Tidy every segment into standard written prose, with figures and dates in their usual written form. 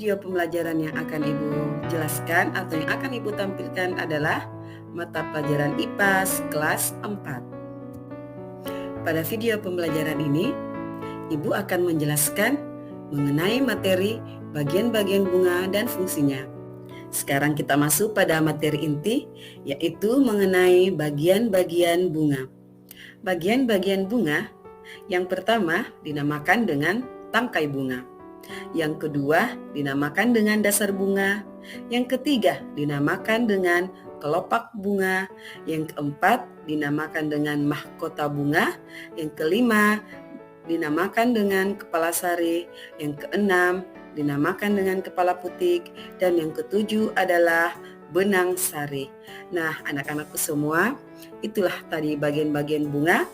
Video pembelajaran yang akan Ibu jelaskan atau yang akan Ibu tampilkan adalah mata pelajaran IPA kelas 4. Pada video pembelajaran ini, Ibu akan menjelaskan mengenai materi bagian-bagian bunga dan fungsinya. Sekarang kita masuk pada materi inti, yaitu mengenai bagian-bagian bunga. Bagian-bagian bunga yang pertama dinamakan dengan tangkai bunga. Yang kedua dinamakan dengan dasar bunga. Yang ketiga dinamakan dengan kelopak bunga. Yang keempat dinamakan dengan mahkota bunga. Yang kelima dinamakan dengan kepala sari. Yang keenam dinamakan dengan kepala putik. Dan yang ketujuh adalah benang sari. Nah, anak-anakku semua, itulah tadi bagian-bagian bunga.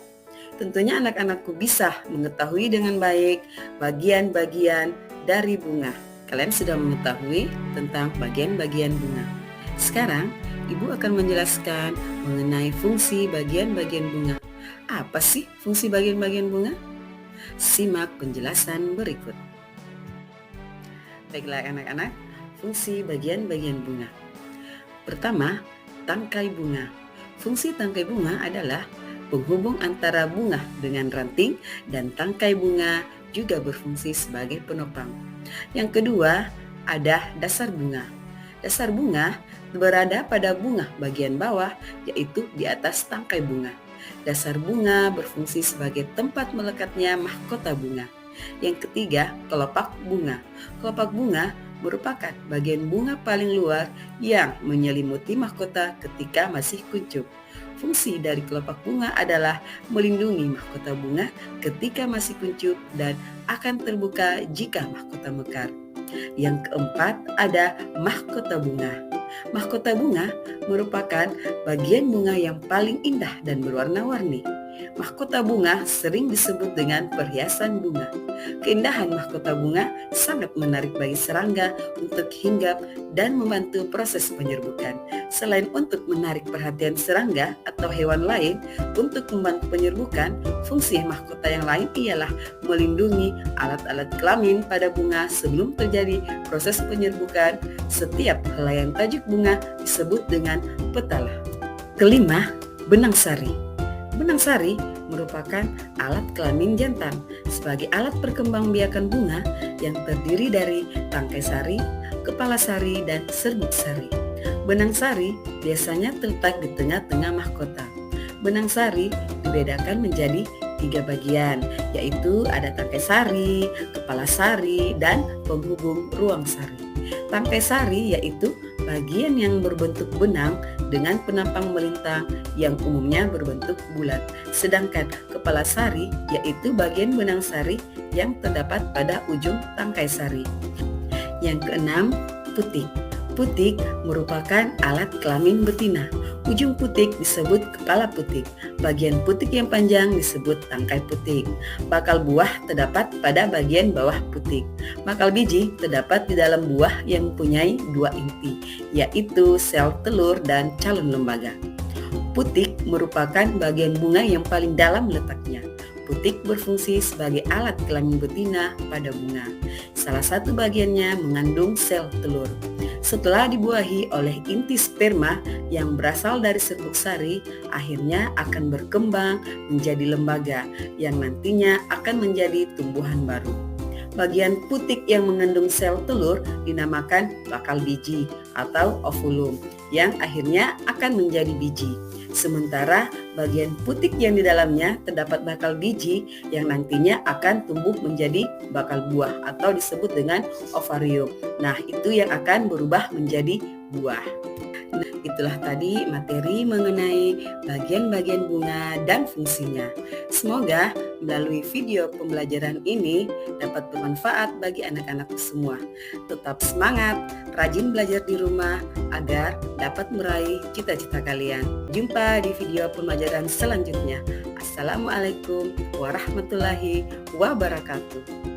Tentunya anak-anakku bisa mengetahui dengan baik bagian-bagian dari bunga. Kalian sudah mengetahui tentang bagian-bagian bunga. Sekarang, Ibu akan menjelaskan mengenai fungsi bagian-bagian bunga. Apa sih fungsi bagian-bagian bunga? Simak penjelasan berikut. Baiklah anak-anak, fungsi bagian-bagian bunga. Pertama, tangkai bunga. Fungsi tangkai bunga adalah penghubung antara bunga dengan ranting, dan tangkai bunga juga berfungsi sebagai penopang. Yang kedua, ada dasar bunga. Dasar bunga berada pada bunga bagian bawah, yaitu di atas tangkai bunga. Dasar bunga berfungsi sebagai tempat melekatnya mahkota bunga. Yang ketiga, kelopak bunga. Kelopak bunga merupakan bagian bunga paling luar yang menyelimuti mahkota ketika masih kuncup. Fungsi dari kelopak bunga adalah melindungi mahkota bunga ketika masih kuncup dan akan terbuka jika mahkota mekar. Yang keempat ada mahkota bunga. Mahkota bunga merupakan bagian bunga yang paling indah dan berwarna-warni. Mahkota bunga sering disebut dengan perhiasan bunga. Keindahan mahkota bunga sangat menarik bagi serangga untuk hinggap dan membantu proses penyerbukan. Selain untuk menarik perhatian serangga atau hewan lain untuk membantu penyerbukan, fungsi mahkota yang lain ialah melindungi alat-alat kelamin pada bunga sebelum terjadi proses penyerbukan. Setiap helaian tajuk bunga disebut dengan petala. Kelima, benang sari. Benang sari merupakan alat kelamin jantan sebagai alat perkembangbiakan bunga yang terdiri dari tangkai sari, kepala sari, dan serbuk sari. Benang sari biasanya terletak di tengah-tengah mahkota. Benang sari dibedakan menjadi 3 bagian, yaitu ada tangkai sari, kepala sari, dan penghubung ruang sari. Tangkai sari yaitu bagian yang berbentuk benang dengan penampang melintang yang umumnya berbentuk bulat. Sedangkan kepala sari yaitu bagian benang sari yang terdapat pada ujung tangkai sari. Yang keenam, putik. Putik merupakan alat kelamin betina. Ujung putik disebut kepala putik. Bagian putik yang panjang disebut tangkai putik. Bakal buah terdapat pada bagian bawah putik. Bakal biji terdapat di dalam buah yang mempunyai 2 inti, yaitu sel telur dan calon lembaga. Putik merupakan bagian bunga yang paling dalam letaknya. Putik berfungsi sebagai alat kelamin betina pada bunga. Salah satu bagiannya mengandung sel telur. Setelah dibuahi oleh inti sperma yang berasal dari serbuk sari, akhirnya akan berkembang menjadi lembaga yang nantinya akan menjadi tumbuhan baru. Bagian putik yang mengandung sel telur dinamakan bakal biji atau ovulum yang akhirnya akan menjadi biji. Sementara bagian putik yang di dalamnya terdapat bakal biji yang nantinya akan tumbuh menjadi bakal buah atau disebut dengan ovarium. Nah, itu yang akan berubah menjadi buah. Nah, itulah tadi materi mengenai bagian-bagian bunga dan fungsinya. Semoga melalui video pembelajaran ini dapat bermanfaat bagi anak-anakku semua. Tetap semangat, rajin belajar di rumah agar dapat meraih cita-cita kalian. Jumpa di video pembelajaran selanjutnya. Assalamualaikum warahmatullahi wabarakatuh.